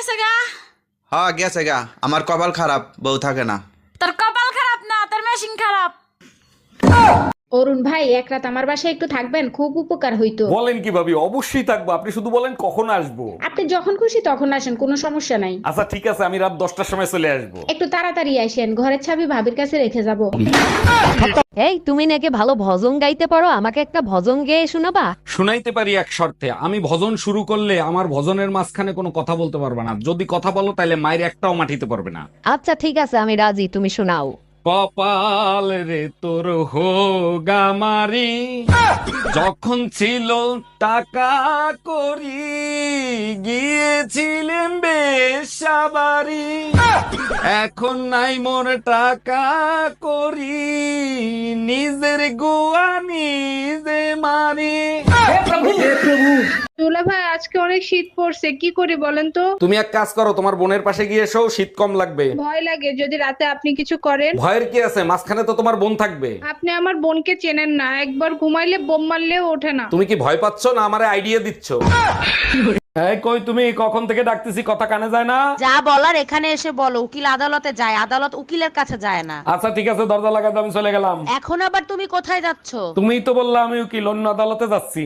গেছে গা। হ্যাঁ গেছে গা, আমার কপাল খারাপ, বউ থাকে না। তোর কপাল খারাপ না, তোর মেশিন খারাপ। অরুণ ভাই, এক রাত আমার বাসায় একটু থাকবেন, খুব উপকার হইতো। বলেন কি ভাবি, অবশ্যই থাকবো। আপনি শুধু বলেন কখন আসবো। আপনি যখন খুশি তখন আসেন, কোনো সমস্যা নাই। আচ্ছা ঠিক আছে, আমি রাত 10টার সময় চলে আসবো। একটু তাড়াতাড়ি আসেন, ঘরের চাবি ভাবির কাছে রেখে যাব। এই তুমি নাকি ভালো ভজন গাইতে পারো, আমাকে একটা ভজন গেয়ে শোনাবা? শুনাইতে পারি এক শর্তে, আমি ভজন শুরু করলে আমার ভজনের মাঝখানে কোনো কথা বলতে পারবে না। যদি কথা বলো তাহলে মায়ের একটাও মাটিতে পারবে না। আচ্ছা ঠিক আছে, আমি রাজি, তুমি শোনাও। কপাল রে তোর হোগামারি, যখন ছিল টাকা করি গিয়েছিলেন বেশাবারি, এখন নাই মোর টাকা করি নিজের গোয়া নিজে মারি। দুলা ভাই, আজকে অনেক শীত পড়ছে, কি করি বলেন তো? তুমি এক কাজ করো, তোমার বোনের পাশে গিয়ে এসো, শীত কম লাগবে। ভয় লাগে যদি রাতে আপনি কিছু করেন। ভয়ের কি আছে, মাঝখানে তো তোমার বোন থাকবে। আপনি আমার বোনকে চেনেন না, একবার ঘুমাইলে বোম মারলেও ওঠে না। তুমি কি ভয় পাচ্ছ না আমারে আইডিয়া দিচ্ছ? এই কই তুমি, কখন থেকে ডাকতেছি, কথা কানে যায় না? যা বলার এখানে এসে বলো। উকিল আদালতে যায়, আদালত উকিলের কাছে যায় না। আচ্ছা ঠিক আছে, দরজা লাগাতে আমি চলে গেলাম। এখন আবার তুমি কোথায় যাচ্ছ? তুমিই তো বললা আমি উকিল, অন্য আদালতে যাচ্ছি।